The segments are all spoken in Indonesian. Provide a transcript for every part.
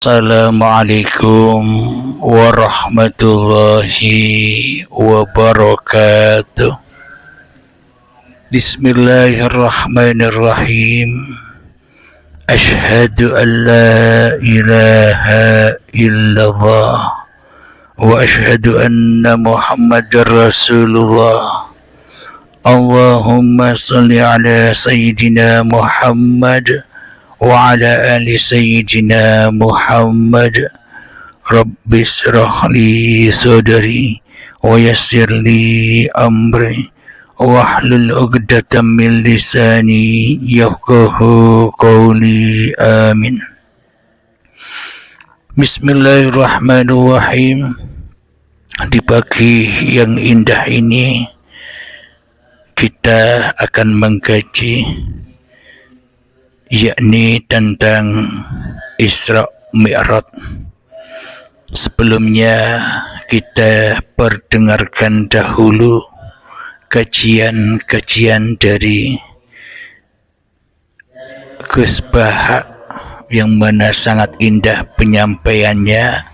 Assalamualaikum warahmatullahi wabarakatuh. Bismillahirrahmanirrahim. Ashhadu an la ilaha illallah wa ashhadu anna Muhammadar Rasulullah. Allahumma salli ala Sayyidina Muhammad wa ala ali Sayyidina Muhammad. Rabbi shrah li sadri wa yassir li amri wahlul 'uqdatam min lisani yafqahu qawli. Amin. Bismillahirrahmanirrahim. Di pagi yang indah ini kita akan mengkaji yakni tentang Isra Mi'raj. Sebelumnya kita perdengarkan dahulu kajian-kajian dari Gus Bahak yang mana sangat indah penyampaiannya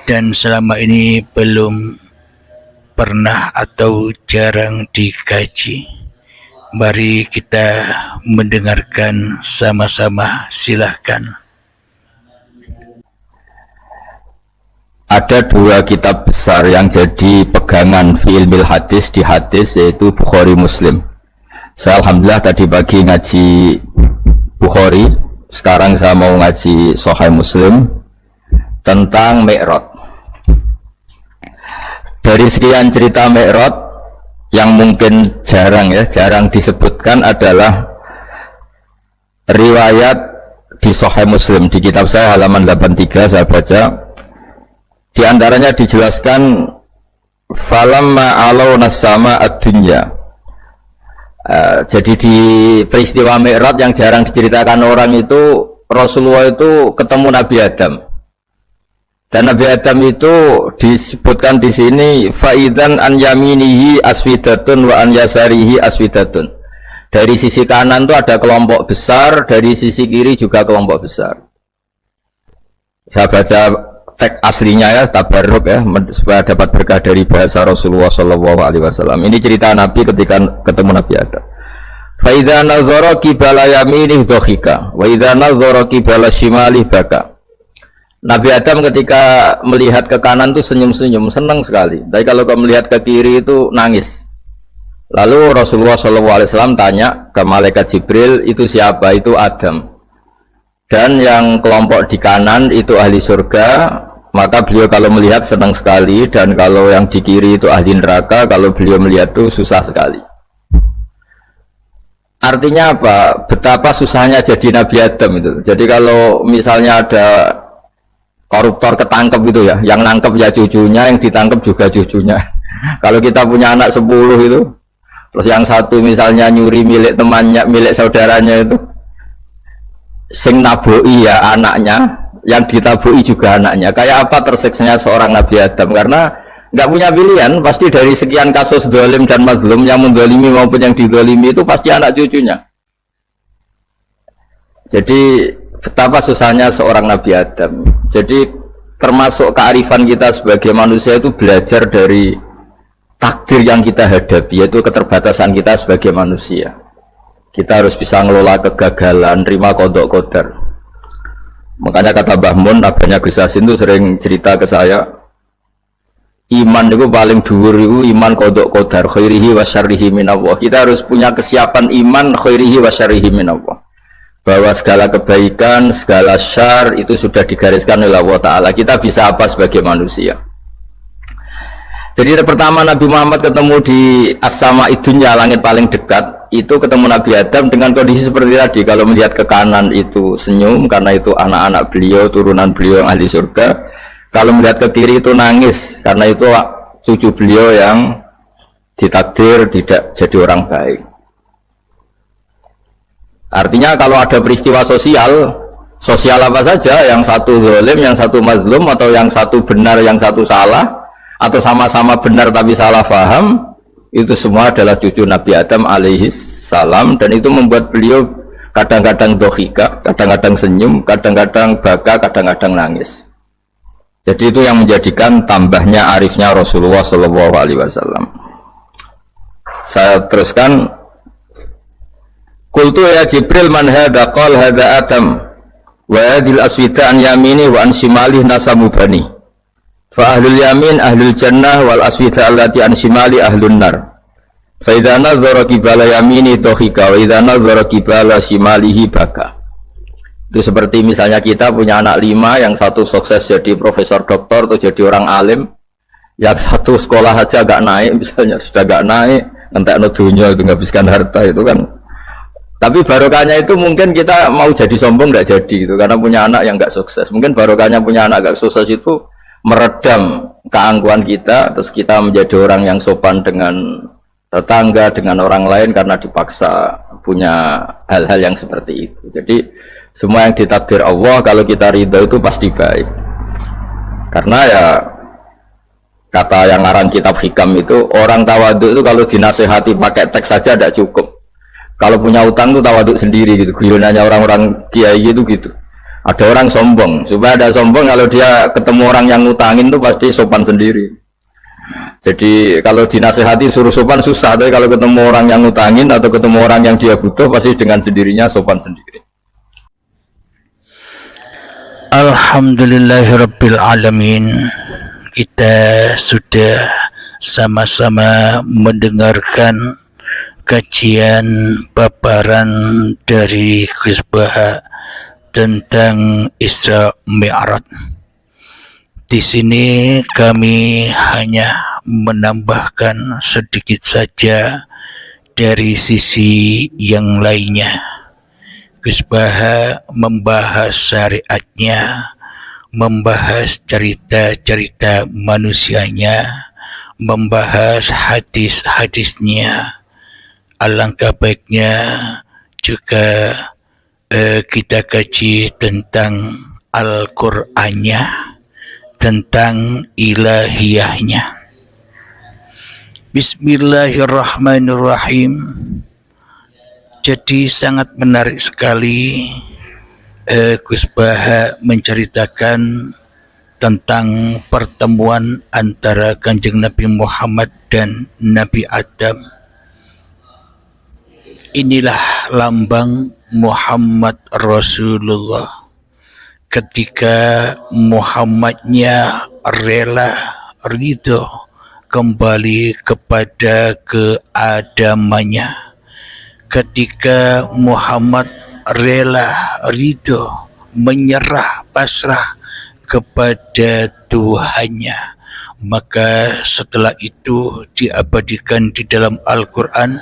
dan selama ini belum pernah atau jarang dikaji. Mari kita mendengarkan sama-sama, silahkan. Ada dua kitab besar yang jadi pegangan fi ilmil hadis di hadis, yaitu Bukhari Muslim. Saya alhamdulillah tadi pagi ngaji Bukhari, sekarang saya mau ngaji Sahih Muslim tentang Mi'raj. Dari sekian cerita Mi'raj yang mungkin jarang disebutkan adalah riwayat di Sahih Muslim. Di kitab saya halaman 83 saya baca, di antaranya dijelaskan falamma alawna sama ad-dunya. Jadi di peristiwa Mi'raj yang jarang diceritakan orang itu, Rasulullah itu ketemu Nabi Adam. Dan Nabi Adam itu disebutkan di sini faidan an yaminihi aswidatun wa an yasarihi aswidatun. Dari sisi kanan itu ada kelompok besar, dari sisi kiri juga kelompok besar. Saya baca teks aslinya ya, tabarruk ya, supaya dapat berkah dari bahasa Rasulullah SAW. Ini cerita Nabi ketika ketemu Nabi Adam. Faidza nazara qibala yaminihi dhahika wa idza nazara qibala shimalihi baka. Nabi Adam ketika melihat ke kanan itu senyum-senyum, senang sekali. Tapi kalau melihat ke kiri itu nangis. Lalu Rasulullah SAW tanya ke malaikat Jibril, itu siapa? Itu Adam. Dan yang kelompok di kanan itu ahli surga, maka beliau kalau melihat senang sekali. Dan kalau yang di kiri itu ahli neraka, kalau beliau melihat itu susah sekali. Artinya apa? Betapa susahnya jadi Nabi Adam itu. Jadi kalau misalnya ada koruptor ketangkep gitu ya, yang nangkep ya cucunya, yang ditangkep juga cucunya. Kalau kita punya anak 10 itu, terus yang satu misalnya nyuri milik temannya, milik saudaranya itu, sing naboi ya anaknya, yang ditaboi juga anaknya. Kayak apa tersiksanya seorang Nabi Adam? Karena nggak punya pilihan, pasti dari sekian kasus dolim dan mazlum, yang mendolimi maupun yang didolimi itu pasti anak cucunya. Jadi betapa susahnya seorang Nabi Adam. Jadi termasuk kearifan kita sebagai manusia itu belajar dari takdir yang kita hadapi, yaitu keterbatasan kita sebagai manusia. Kita harus bisa ngelola kegagalan, terima kodok kodar. Makanya kata Mbah Mun, abahnya Gus Hasin itu sering cerita ke saya, iman itu paling dhuwur itu iman kodok kodar, khairihi wa syarrihi minallah. Kita harus punya kesiapan iman khairihi wa syarrihi minallah, bahwa segala kebaikan, segala syar itu sudah digariskan oleh Allah Ta'ala. Kita bisa apa sebagai manusia? Jadi pertama Nabi Muhammad ketemu di as-sama'i dunya, langit paling dekat, itu ketemu Nabi Adam dengan kondisi seperti tadi. Kalau melihat ke kanan itu senyum, karena itu anak-anak beliau, turunan beliau yang ahli surga. Kalau melihat ke kiri itu nangis, karena itu cucu beliau yang ditakdir tidak jadi orang baik. Artinya kalau ada peristiwa sosial apa saja, yang satu zalim, yang satu mazlum, atau yang satu benar, yang satu salah, atau sama-sama benar tapi salah paham, itu semua adalah cucu Nabi Adam alaihi salam, dan itu membuat beliau Kadang-kadang dohika, kadang-kadang senyum, kadang-kadang baka, kadang-kadang nangis. Jadi itu yang menjadikan tambahnya arifnya Rasulullah Shallallahu Alaihi Wasallam. Saya teruskan. Qultu ya Jibril man hadza qala hadza Adam wa hadhil aswida an yamini wa an shimali nasamu bani. Fa ahlul yamin ahlul jannah wal aswida allati an shimali ahlun nar. Fa idza nazara qibala yamini dhahika wa idza nazara qibala shimalihi baka. Itu seperti misalnya kita punya anak 5, yang satu sukses jadi profesor doktor atau jadi orang alim, yang satu sekolah aja gak naik, misalnya sudah gak naik, entekno dunya itu menghabiskan harta itu kan. Tapi barokahnya itu mungkin kita mau jadi sombong gak jadi gitu, karena punya anak yang gak sukses. Mungkin barokahnya punya anak gak sukses itu meredam keangkuhan kita, terus kita menjadi orang yang sopan dengan tetangga, dengan orang lain karena dipaksa punya hal-hal yang seperti itu. Jadi semua yang ditakdir Allah kalau kita ridho itu pasti baik. Karena ya kata yang ngarang kitab hikam itu, orang tawaduk itu kalau dinasehati pakai teks saja tidak cukup. Kalau punya utang itu tawaduk sendiri gitu. Guyonannya orang-orang kiai itu gitu. Ada orang sombong, supaya ada sombong kalau dia ketemu orang yang ngutangin itu pasti sopan sendiri. Jadi kalau dinasehati suruh sopan susah, tapi kalau ketemu orang yang ngutangin atau ketemu orang yang dia butuh pasti dengan sendirinya sopan sendiri. Alhamdulillahirabbil alamin. Kita sudah sama-sama mendengarkan kajian paparan dari Gus Baha tentang Isra Mi'raj. Di sini kami hanya menambahkan sedikit saja dari sisi yang lainnya. Gus Baha membahas syariatnya, membahas cerita-cerita manusianya, membahas hadis-hadisnya. Alangkah baiknya juga kita kaji tentang Al-Qur'annya, tentang ilahiyahnya. Bismillahirrahmanirrahim. Jadi sangat menarik sekali Gus Baha menceritakan tentang pertemuan antara Kanjeng Nabi Muhammad dan Nabi Adam. Inilah lambang Muhammad Rasulullah. Ketika Muhammadnya rela ridho kembali kepada keadamannya, ketika Muhammad rela ridho menyerah pasrah kepada Tuhannya, maka setelah itu diabadikan di dalam Al-Quran,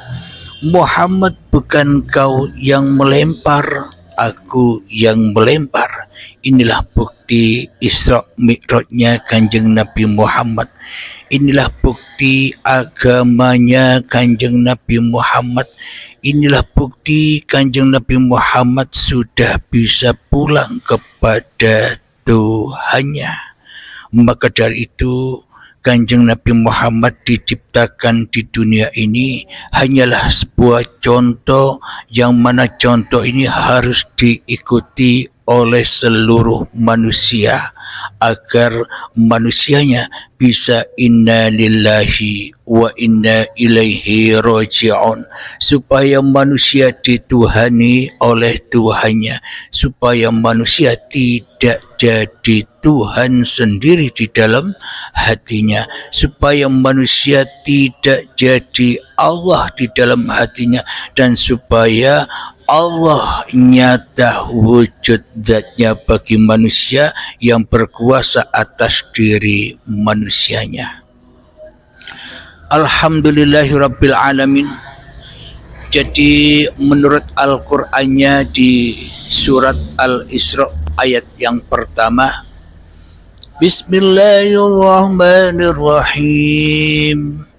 Muhammad bukan kau yang melempar, aku yang melempar. Inilah bukti Isra Mi'rajnya Kanjeng Nabi Muhammad. Inilah bukti agamanya Kanjeng Nabi Muhammad. Inilah bukti Kanjeng Nabi Muhammad sudah bisa pulang kepada Tuhannya. Maka dari itu Kanjeng Nabi Muhammad diciptakan di dunia ini hanyalah sebuah contoh, yang mana contoh ini harus diikuti oleh seluruh manusia agar manusianya bisa inna lillahi wa inna ilaihi raji'un, supaya manusia dituhani oleh Tuhannya, supaya manusia tidak jadi Tuhan sendiri di dalam hatinya, supaya manusia tidak jadi Allah di dalam hatinya, dan supaya Allah nyata wujud zatnya bagi manusia yang berkuasa atas diri manusianya. Alhamdulillahirabbil alamin. Jadi menurut Al-Qur'annya di surat Al-Isra ayat yang pertama, Bismillahirrahmanirrahim.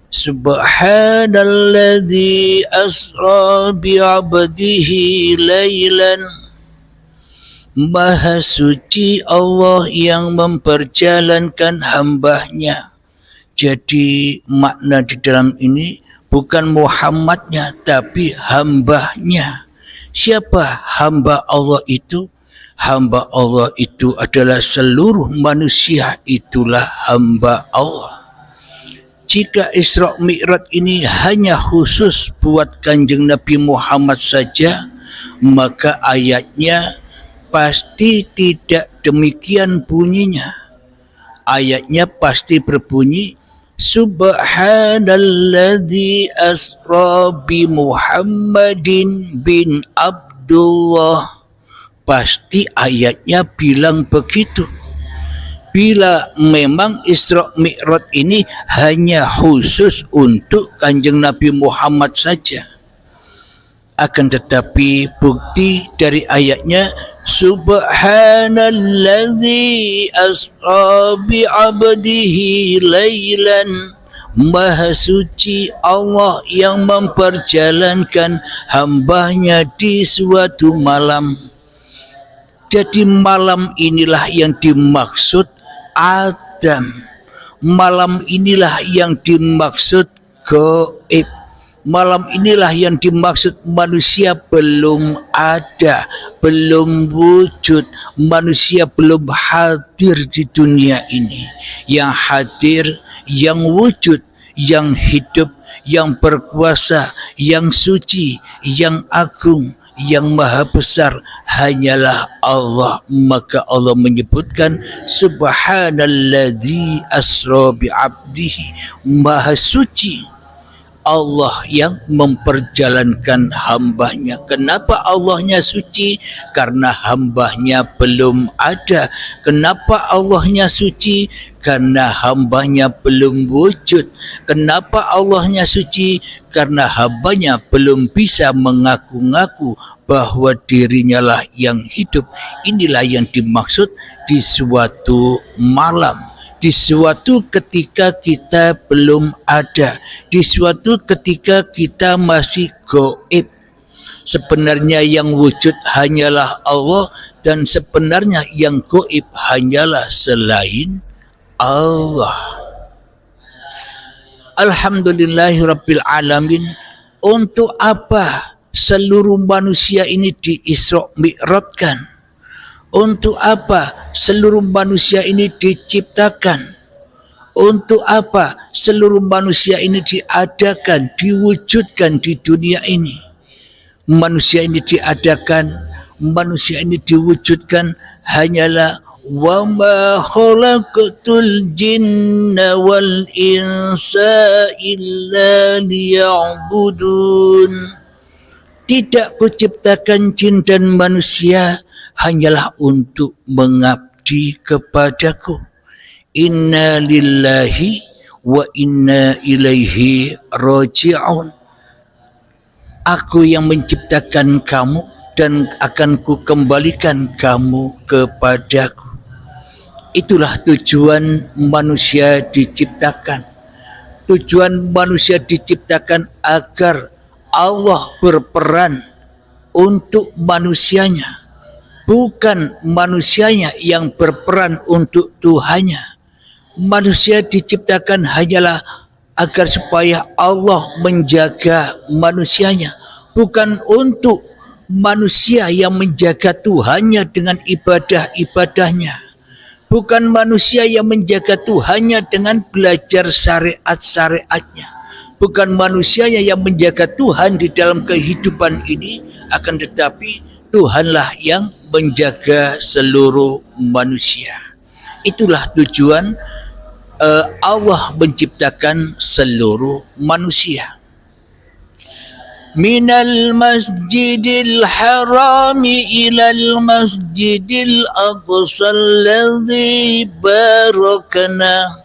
Subhanalladzi asra bi'abdihi laylan. Maha suci Allah yang memperjalankan hambanya. Jadi makna di dalam ini bukan Muhammadnya tapi hambanya. Siapa hamba Allah itu? Hamba Allah itu adalah seluruh manusia, itulah hamba Allah. Jika Isra Mi'raj ini hanya khusus buat Kanjeng Nabi Muhammad saja, maka ayatnya pasti tidak demikian bunyinya. Ayatnya pasti berbunyi, Subhanalladzi asra bi Muhammadin bin Abdullah. Pasti ayatnya bilang begitu. Bila memang Isra Mi'raj ini hanya khusus untuk Kanjeng Nabi Muhammad saja. Akan tetapi bukti dari ayatnya, Subhanalladzi asra bi 'abdihi lailan. Maha suci Allah yang memperjalankan hambanya di suatu malam. Jadi malam inilah yang dimaksud Adam. Malam inilah yang dimaksud gaib. Malam inilah yang dimaksud manusia belum ada, belum wujud. Manusia belum hadir di dunia ini. Yang hadir, yang wujud, yang hidup, yang berkuasa, yang suci, yang agung, yang maha besar hanyalah Allah. Maka Allah menyebutkan Subhanalladzi asra bi 'abdihi. Maha suci Allah yang memperjalankan hambanya. Kenapa Allahnya suci? Karena hambanya belum ada. Kenapa Allahnya suci? Karena hambanya belum wujud. Kenapa Allahnya suci? Karena hambanya belum bisa mengaku-ngaku bahwa dirinya lah yang hidup. Inilah yang dimaksud di suatu malam. Di suatu ketika kita belum ada, di suatu ketika kita masih gaib. Sebenarnya yang wujud hanyalah Allah, dan sebenarnya yang gaib hanyalah selain Allah. Alhamdulillahirabbil alamin. Untuk apa seluruh manusia ini di-Isra Mi'rajkan? Untuk apa seluruh manusia ini diciptakan? Untuk apa seluruh manusia ini diadakan, diwujudkan di dunia ini? Manusia ini diadakan, manusia ini diwujudkan hanyalah wa ma khalaqatul jinna wal insa illa liya'budun. Tidak kuciptakan jin dan manusia hanyalah untuk mengabdi kepadaku. Inna lillahi wa inna ilaihi raji'un. Aku yang menciptakan kamu dan akan kukembalikan kamu kepadaku. Itulah tujuan manusia diciptakan. Tujuan manusia diciptakan agar Allah berperan untuk manusianya. Bukan manusianya yang berperan untuk Tuhannya. Manusia diciptakan hanyalah agar supaya Allah menjaga manusianya. Bukan untuk manusia yang menjaga Tuhannya dengan ibadah-ibadahnya. Bukan manusia yang menjaga Tuhannya dengan belajar syariat-syariatnya. Bukan manusianya yang menjaga Tuhan di dalam kehidupan ini. Akan tetapi Tuhanlah yang menjaga seluruh manusia. Itulah tujuan Allah menciptakan seluruh manusia. Minal masjidil harami ilal masjidil aqsa alladzi barakna.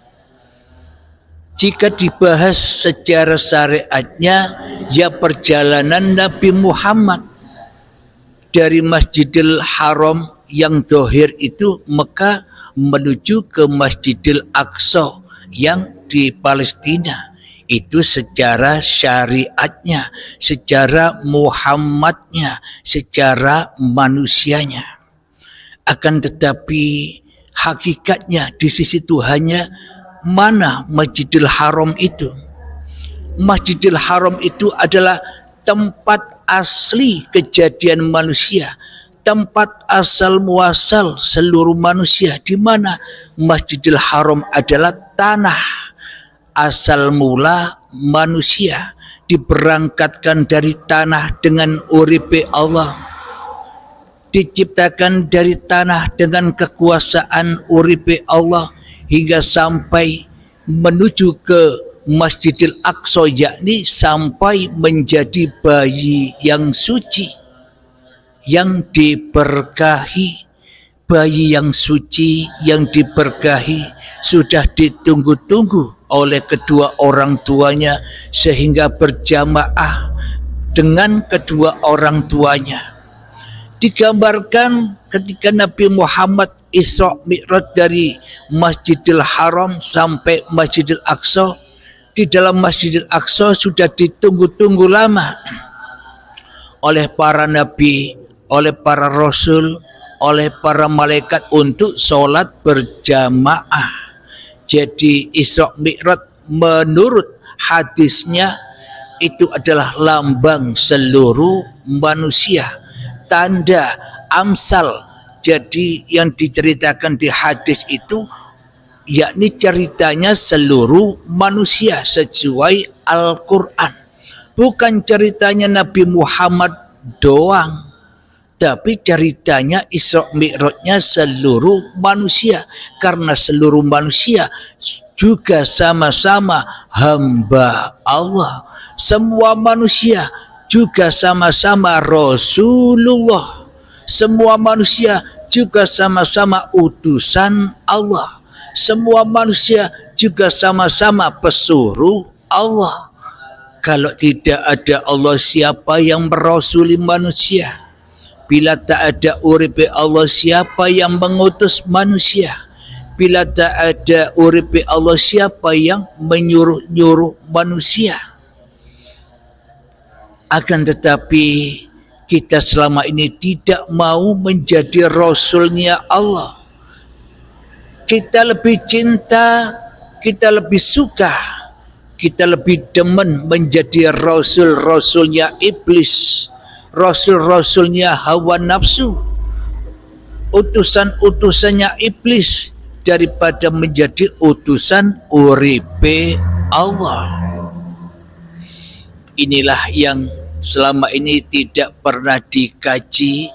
Jika dibahas secara syariatnya, ya perjalanan Nabi Muhammad dari Masjidil Haram yang dohir itu Mekah menuju ke Masjidil Aqsa yang di Palestina. Itu secara syariatnya, secara Muhammadnya, secara manusianya. Akan tetapi hakikatnya di sisi Tuhannya, mana Masjidil Haram itu? Masjidil Haram itu adalah tempat asli kejadian manusia, tempat asal muasal seluruh manusia, di mana Masjidil Haram adalah tanah asal mula manusia, diberangkatkan dari tanah dengan uripe Allah, diciptakan dari tanah dengan kekuasaan uripe Allah, hingga sampai menuju ke Masjidil Aqsa, yakni sampai menjadi bayi yang suci, yang diberkahi. Bayi yang suci, yang diberkahi, sudah ditunggu-tunggu oleh kedua orang tuanya, sehingga berjamaah dengan kedua orang tuanya. Digambarkan ketika Nabi Muhammad Isra Mi'raj dari Masjidil Haram sampai Masjidil Aqsa. Di dalam Masjidil Aqsa sudah ditunggu-tunggu lama oleh para nabi, oleh para rasul, oleh para malaikat untuk sholat berjamaah. Jadi Isra Mi'raj menurut hadisnya itu adalah lambang seluruh manusia, tanda amsal. Jadi yang diceritakan di hadis itu yakni ceritanya seluruh manusia sesuai Al-Quran, bukan ceritanya Nabi Muhammad doang, tapi ceritanya Isra Mi'rajnya seluruh manusia, karena seluruh manusia juga sama-sama hamba Allah. Semua manusia juga sama-sama Rasulullah. Semua manusia juga sama-sama utusan Allah. Semua manusia juga sama-sama pesuruh Allah. Kalau tidak ada Allah, siapa yang merasuli manusia? Bila tak ada uripe Allah, siapa yang mengutus manusia? Bila tak ada uripe Allah, siapa yang menyuruh-nyuruh manusia? Akan tetapi kita selama ini tidak mau menjadi rasulnya Allah. Kita lebih cinta, kita lebih suka, kita lebih demen menjadi rasul-rasulnya iblis, rasul-rasulnya hawa nafsu, utusan-utusannya iblis, daripada menjadi utusan uripe Allah. Inilah yang selama ini tidak pernah dikaji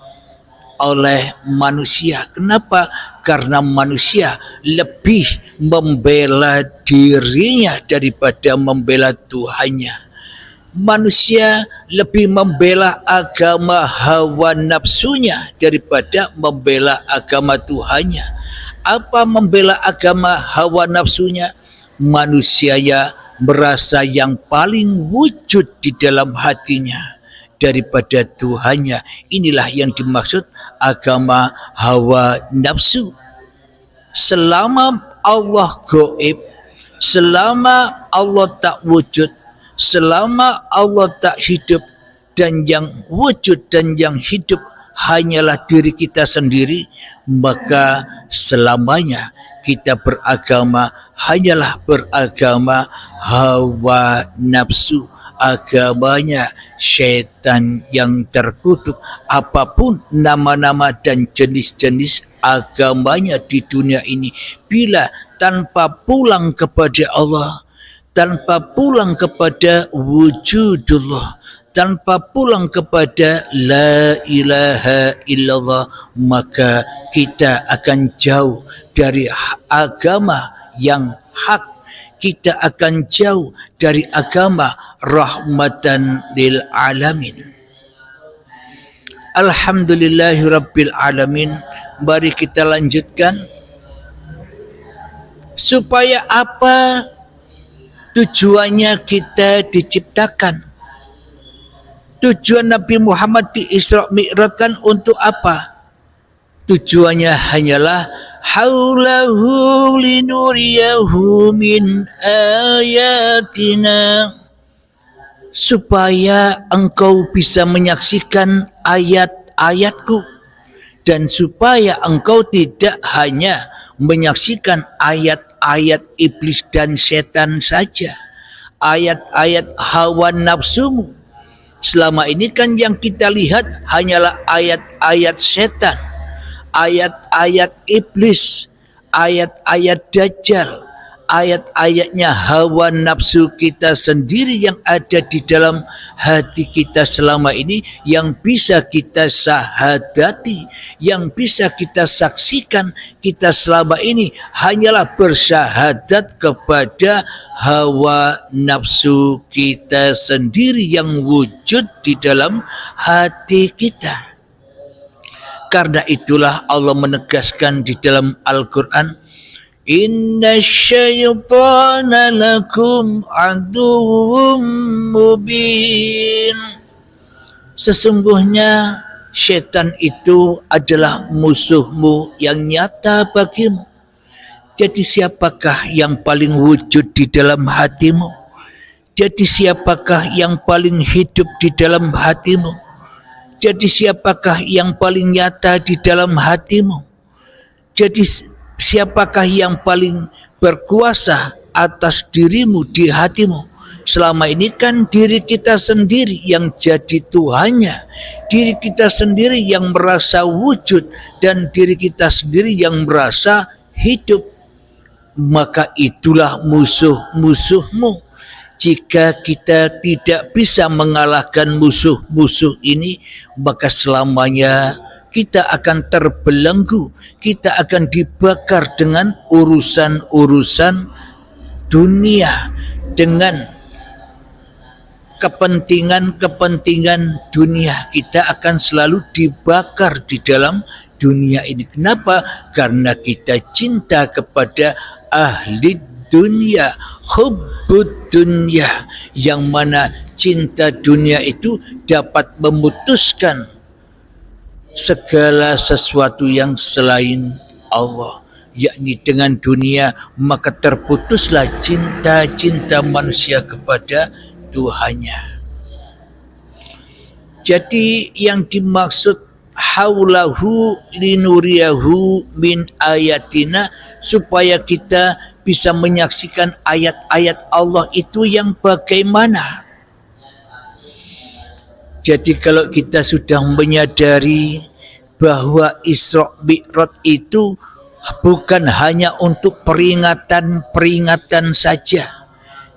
oleh manusia. Kenapa? Karena manusia lebih membela dirinya daripada membela Tuhannya. Manusia lebih membela agama hawa nafsunya daripada membela agama Tuhannya. Apa membela agama hawa nafsunya? Manusia ya merasa yang paling wujud di dalam hatinya daripada Tuhannya. Inilah yang dimaksud agama hawa nafsu. Selama Allah gaib, selama Allah tak wujud, selama Allah tak hidup, dan yang wujud dan yang hidup hanyalah diri kita sendiri, maka selamanya kita beragama hanyalah beragama hawa nafsu, agamanya syaitan yang terkutuk. Apapun nama-nama dan jenis-jenis agamanya di dunia ini, bila tanpa pulang kepada Allah, tanpa pulang kepada wujudullah, tanpa pulang kepada la ilaha illallah, maka kita akan jauh dari agama yang hak. Kita akan jauh dari agama rahmatan lil alamin. Alhamdulillahirabbil alamin. Mari kita lanjutkan. Supaya apa tujuannya kita diciptakan? Tujuan Nabi Muhammad di Isra Mi'raj untuk apa? Tujuannya hanyalah haulahu linuriyahu min ayatina, supaya engkau bisa menyaksikan ayat-ayatku, dan supaya engkau tidak hanya menyaksikan ayat-ayat iblis dan setan saja, ayat-ayat hawa nafsumu, Selama ini kan yang kita lihat hanyalah ayat-ayat setan, ayat-ayat iblis, ayat-ayat dajjal, ayat-ayatnya hawa nafsu kita sendiri yang ada di dalam hati kita selama ini, yang bisa kita syahadati, yang bisa kita saksikan. Kita selama ini hanyalah bersyahadat kepada hawa nafsu kita sendiri yang wujud di dalam hati kita. Karena itulah Allah menegaskan di dalam Al-Quran, Inna syaitana lakum aduwwum mubin. Sesungguhnya syaitan itu adalah musuhmu yang nyata bagimu. Jadi siapakah yang paling wujud di dalam hatimu? Jadi siapakah yang paling hidup di dalam hatimu? Jadi siapakah yang paling nyata di dalam hatimu? Jadi siapakah yang paling berkuasa atas dirimu di hatimu? Selama ini kan diri kita sendiri yang jadi Tuhannya, diri kita sendiri yang merasa wujud, dan diri kita sendiri yang merasa hidup. Maka itulah musuh-musuhmu. Jika kita tidak bisa mengalahkan musuh-musuh ini, maka selamanya kita akan terbelenggu, kita akan dibakar dengan urusan-urusan dunia, dengan kepentingan-kepentingan dunia. Kita akan selalu dibakar di dalam dunia ini. Kenapa? Karena kita cinta kepada ahli dunia, hubbud dunia, yang mana cinta dunia itu dapat memutuskan segala sesuatu yang selain Allah, yakni dengan dunia, maka terputuslah cinta manusia kepada Tuhannya. Jadi yang dimaksud haulahu linuriyahu min ayatina, supaya kita bisa menyaksikan ayat-ayat Allah itu yang bagaimana. Jadi kalau kita sudah menyadari bahwa Isra Mi'raj itu bukan hanya untuk peringatan saja.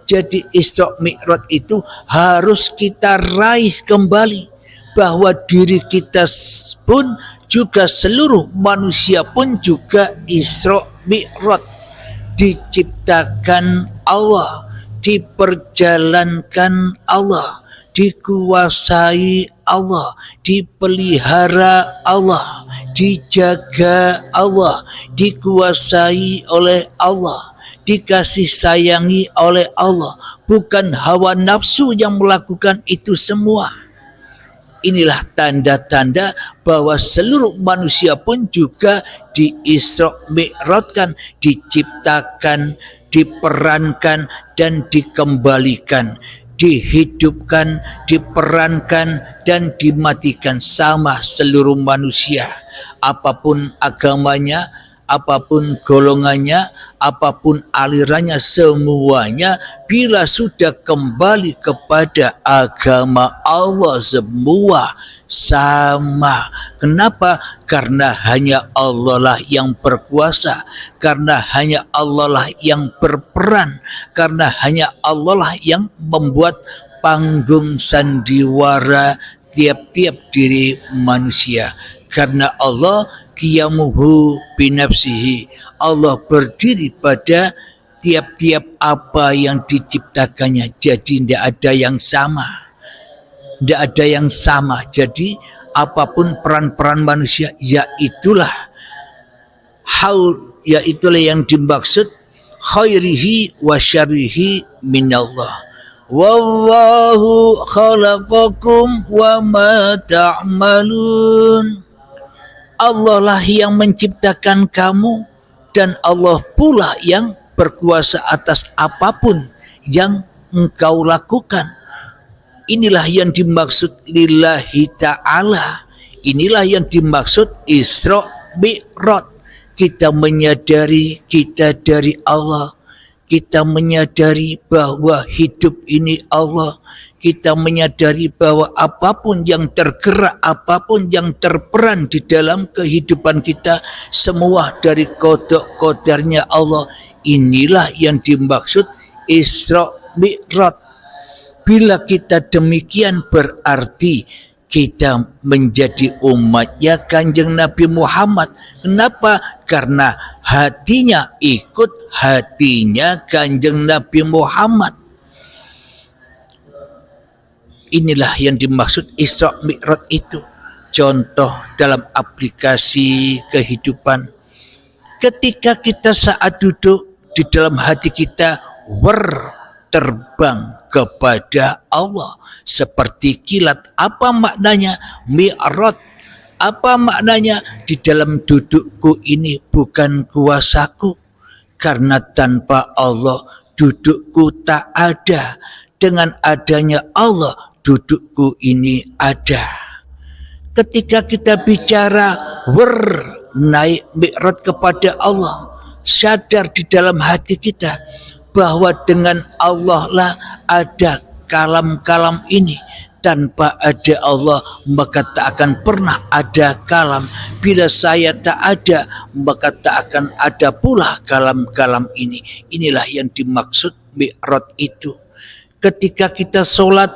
Jadi Isra Mi'raj itu harus kita raih kembali, bahwa diri kita pun juga, seluruh manusia pun juga Isra Mi'raj, diciptakan Allah, diperjalankan Allah, dikuasai Allah, dipelihara Allah, dijaga Allah, dikuasai oleh Allah, dikasih sayangi oleh Allah. Bukan hawa nafsu yang melakukan itu semua. Inilah tanda-tanda bahwa seluruh manusia pun juga di-Isra Mi'rajkan, diciptakan, diperankan, dan dikembalikan, dihidupkan, diperankan, dan dimatikan sama seluruh manusia. Apapun agamanya, apapun golongannya, apapun alirannya, semuanya bila sudah kembali kepada agama Allah, semua sama. Kenapa? Karena hanya Allah lah yang berkuasa, karena hanya Allah lah yang berperan, karena hanya Allah lah yang membuat panggung sandiwara tiap-tiap diri manusia. Karena Allah qiyamuhu binafsihi, Allah berdiri pada tiap-tiap apa yang diciptakannya. Jadi tidak ada yang sama, tidak ada yang sama. Jadi apapun peran-peran manusia, yaitulah yang dimaksud khairihi wa syarrihi minallah. Wallahu khalaqakum wa ma ta'malun. Allah lah yang menciptakan kamu, dan Allah pula yang berkuasa atas apapun yang engkau lakukan. Inilah yang dimaksud lillahi ta'ala. Inilah yang dimaksud Isra Mi'raj. Kita menyadari kita dari Allah. Kita menyadari bahwa hidup ini Allah. kita menyadari bahwa apapun yang tergerak, apapun yang terperan di dalam kehidupan kita, semua dari qada qadarnya Allah. Inilah yang dimaksud Isra Mi'raj. Bila kita demikian berarti kita menjadi umatnya Kanjeng Nabi Muhammad. Kenapa? Karena hatinya ikut hatinya Kanjeng Nabi Muhammad. Inilah yang dimaksud Isra Mi'raj itu. Contoh dalam aplikasi kehidupan. Ketika kita saat duduk di dalam hati kita terbang kepada Allah seperti kilat. Apa maknanya Mi'raj? Apa maknanya? Di dalam dudukku ini bukan kuasaku, karena tanpa Allah dudukku tak ada. Dengan adanya Allah dudukku ini ada. Ketika kita bicara naik Mi'raj kepada Allah, sadar di dalam hati kita bahwa dengan Allah lah ada kalam-kalam ini. Tanpa ada Allah maka tak akan pernah ada kalam. Bila saya tak ada maka tak akan ada pula kalam-kalam ini. Inilah yang dimaksud Mi'raj itu. Ketika kita sholat,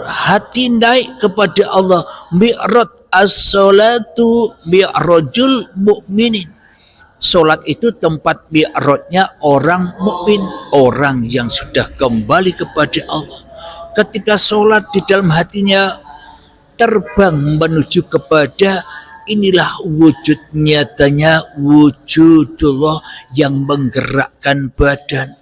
hati naik kepada Allah. Mi'raj, as-sholatu mi'rajul mu'minin. Sholat itu tempat mi'rajnya orang mukmin, orang yang sudah kembali kepada Allah. Ketika sholat di dalam hatinya terbang menuju kepada, inilah wujud nyatanya wujudullah yang menggerakkan badan,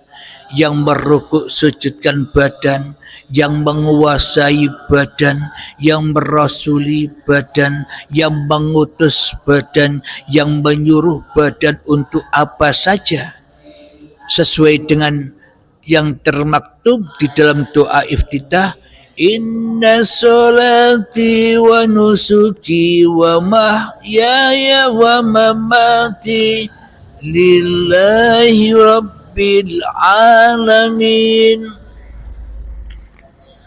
yang merukuk sujudkan badan, yang menguasai badan, yang merasuli badan, yang mengutus badan, yang menyuruh badan untuk apa saja sesuai dengan yang termaktub di dalam doa iftitah. Inna sholati wa nusuki wa mahyaya wa mamati lillahi rabbil alamin.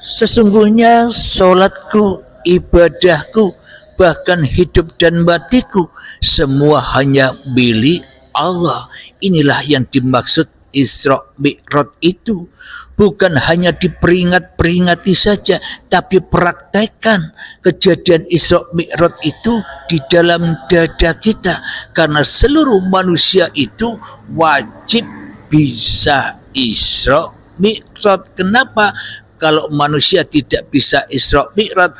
Sesungguhnya sholatku, ibadahku, bahkan hidup dan matiku semua hanya milik Allah. Inilah yang dimaksud Isra Mi'raj itu. Bukan hanya diperingati saja, tapi praktekkan kejadian Isra Mi'raj itu di dalam dada kita. Karena seluruh manusia itu wajib bisa Isra Mi'raj. Kenapa? Kalau manusia tidak bisa Isra Mi'raj,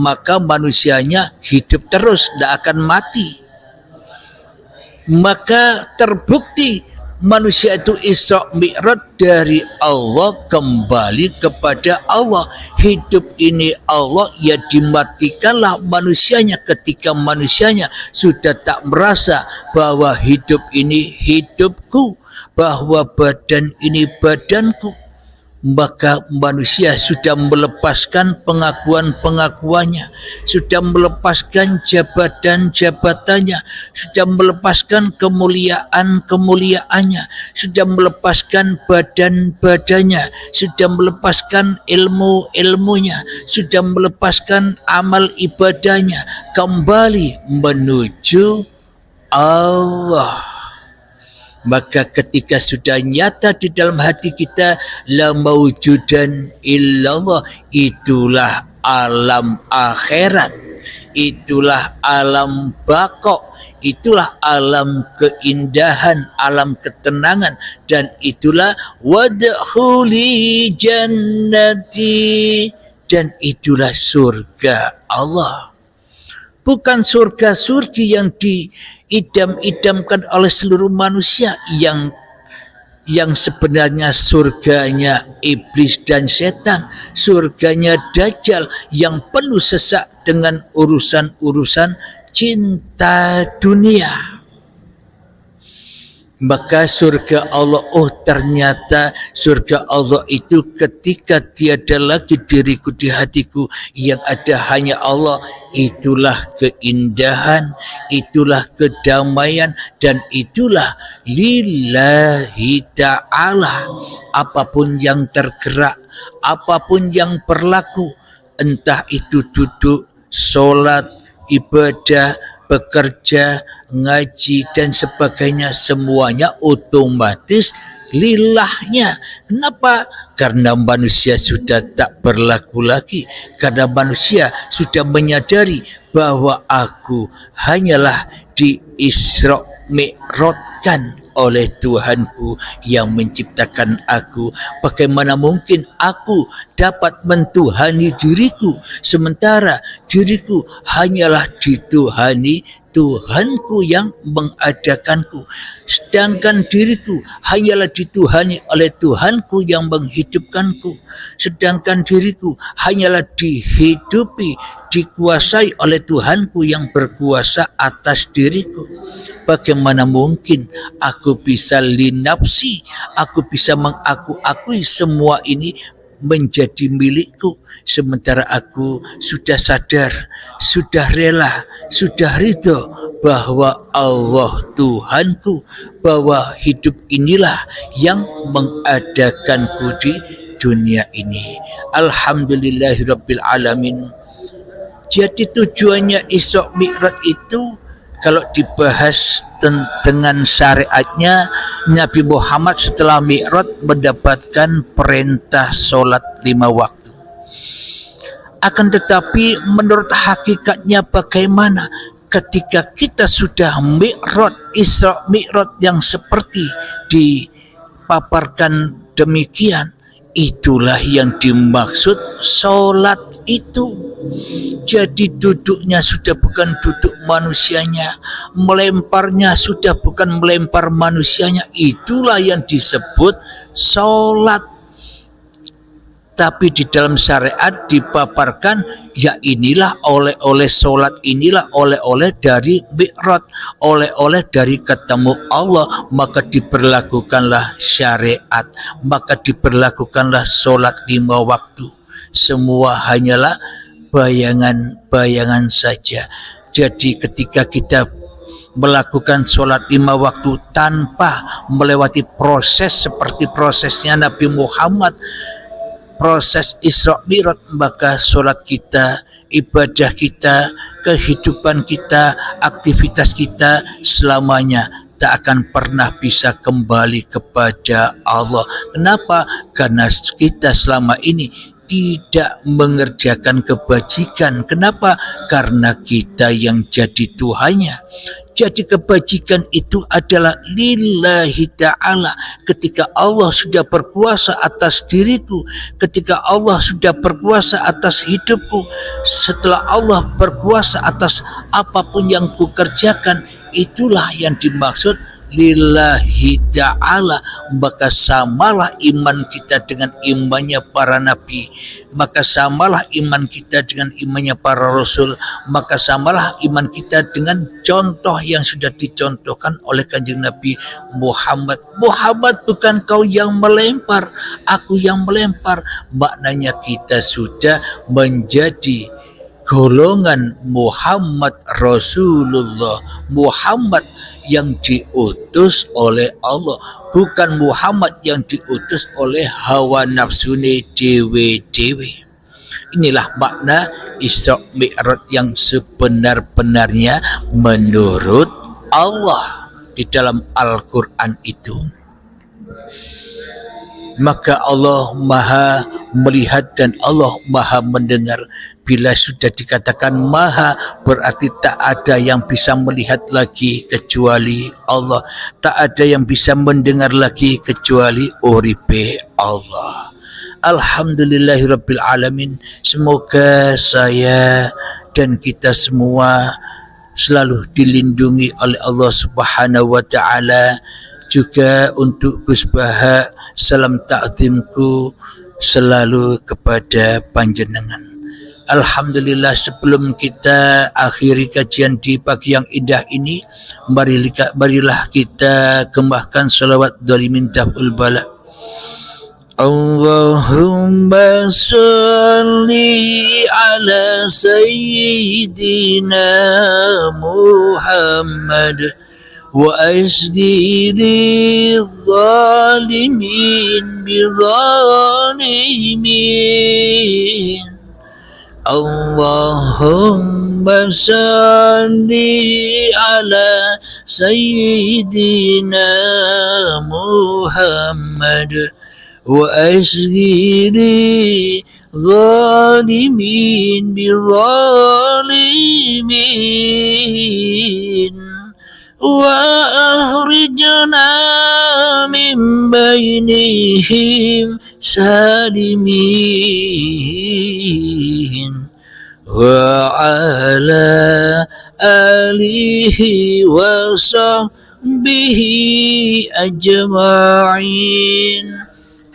maka manusianya hidup terus, tidak akan mati. Maka terbukti manusia itu Isra Mi'raj dari Allah kembali kepada Allah. Hidup ini Allah, ya dimatikanlah manusianya ketika manusianya sudah tak merasa bahwa hidup ini hidupku, bahwa badan ini badanku. Maka manusia sudah melepaskan pengakuan-pengakuannya, sudah melepaskan jabatan-jabatannya, sudah melepaskan kemuliaan-kemuliaannya, sudah melepaskan badan-badannya, sudah melepaskan ilmu-ilmunya, sudah melepaskan amal ibadahnya, kembali menuju Allah. Maka ketika sudah nyata di dalam hati kita, la mawjudan illallah, itulah alam akhirat, itulah alam baqo, itulah alam keindahan, alam ketenangan, dan itulah wadkhuli jannati, dan itulah surga Allah. Bukan surga-surgi yang diidam-idamkan oleh seluruh manusia, yang sebenarnya surganya iblis dan setan, surganya Dajjal yang penuh sesak dengan urusan-urusan cinta dunia. Maka surga Allah, oh ternyata surga Allah itu ketika tiada lagi diriku di hatiku, yang ada hanya Allah. Itulah keindahan, itulah kedamaian, dan itulah lillahi ta'ala. Apapun yang tergerak, apapun yang berlaku, entah itu duduk, solat, ibadah, bekerja, ngaji dan sebagainya, semuanya otomatis lillahnya. Kenapa? Karena manusia sudah tak berlaku lagi, karena manusia sudah menyadari bahwa aku hanyalah di Isra Mi'rajkan oleh Tuhanku yang menciptakan aku. Bagaimana mungkin aku dapat mentuhani diriku sementara diriku hanyalah dituhani Tuhanku yang mengadakanku, sedangkan diriku hanyalah dituhani oleh Tuhanku yang menghidupkanku, sedangkan diriku hanyalah dihidupi, dikuasai oleh Tuhanku yang berkuasa atas diriku. Bagaimana mungkin aku bisa linapsi, aku bisa mengaku-akui semua ini menjadi milikku, sementara aku sudah sadar, sudah rela, sudah ridho bahwa Allah Tuhanku, bahwa hidup inilah yang mengadakanku di dunia ini. Alhamdulillahirabbil alamin. Jadi tujuannya Isra Mi'raj itu kalau dibahas dengan syariatnya, Nabi Muhammad setelah Mi'raj mendapatkan perintah sholat 5 waktu. Akan tetapi menurut hakikatnya bagaimana ketika kita sudah Mi'raj, Isra Mi'raj yang seperti dipaparkan demikian, itulah yang dimaksud sholat itu. Jadi duduknya sudah bukan duduk manusianya, melemparnya sudah bukan melempar manusianya, itulah yang disebut sholat. Tapi di dalam syariat dipaparkan, ya inilah oleh-oleh sholat, inilah oleh-oleh dari Mi'raj, oleh-oleh dari ketemu Allah, maka diberlakukanlah syariat, maka diberlakukanlah sholat 5 waktu. Semua hanyalah bayangan-bayangan saja. Jadi ketika kita melakukan sholat 5 waktu tanpa melewati proses seperti prosesnya Nabi Muhammad, proses Isra Mi'raj, maka sholat kita, ibadah kita, kehidupan kita, aktivitas kita selamanya tak akan pernah bisa kembali kepada Allah. Kenapa? Karena kita selama ini tidak mengerjakan kebajikan. Kenapa? Karena kita yang jadi Tuhannya. Jadi kebajikan itu adalah lillahi ta'ala. Ketika Allah sudah berkuasa atas diriku, ketika Allah sudah berkuasa atas hidupku, setelah Allah berkuasa atas apapun yang kukerjakan, itulah yang dimaksud lillahi ta'ala. Maka samalah iman kita dengan imannya para nabi, maka samalah iman kita dengan imannya para rasul, maka samalah iman kita dengan contoh yang sudah dicontohkan oleh Kanjeng Nabi Muhammad. Muhammad, bukan kau yang melempar, aku yang melempar. Maknanya kita sudah menjadi golongan Muhammad Rasulullah, Muhammad yang diutus oleh Allah, bukan Muhammad yang diutus oleh hawa nafsune dewe-dewe. Inilah makna Isra Mi'raj yang sebenar-benarnya menurut Allah di dalam Al-Quran itu. Maka Allah Maha melihat dan Allah Maha mendengar. Bila sudah dikatakan Maha, berarti tak ada yang bisa melihat lagi kecuali Allah, tak ada yang bisa mendengar lagi kecuali uripe Allah. Alhamdulillahirabbil alamin. Semoga saya dan kita semua selalu dilindungi oleh Allah Subhanahu wa taala. Juga untuk Gus Baha, salam takzimku selalu kepada panjenengan. Alhamdulillah, sebelum kita akhiri kajian di pagi yang indah ini, marilah kita gembahkan salawat dari mintahul bala. Allahumma salli ala sayyidina Muhammad وأسقي الظالمين بظالمين اللهم صل على سيدنا محمد وأسقي الظالمين بظالمين وأخرجنا من بينهم سالمين وعلى آله وصحبه أجمعين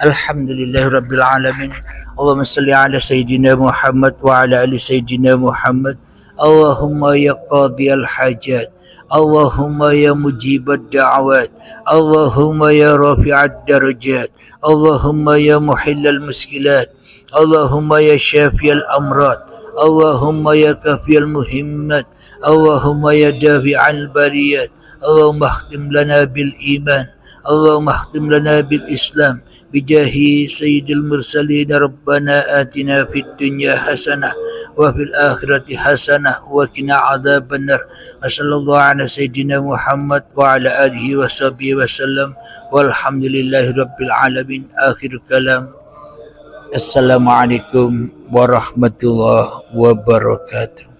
الحمد لله رب العالمين اللهم صل على سيدنا محمد وعلى آل سيدنا محمد اللهم يا قاضي الحاجات اللهم يا مجيب الدعوات اللهم يا رافع الدرجات اللهم يا محل المشكلات اللهم يا شافي الأمراض اللهم يا كافي المهمات اللهم يا دافع البريات اللهم اختم لنا بالإيمان اللهم اختم لنا بالإسلام بجاه سيد المرسلين ربنا آتنا في الدنيا حسنة وفي الآخرة حسنة وقنا عذاب النار وصلى الله على سيدنا محمد وعلى آله وصحبه وسلم والحمد لله رب العالمين آخر كلام السلام عليكم warahmatullahi wabarakatuh.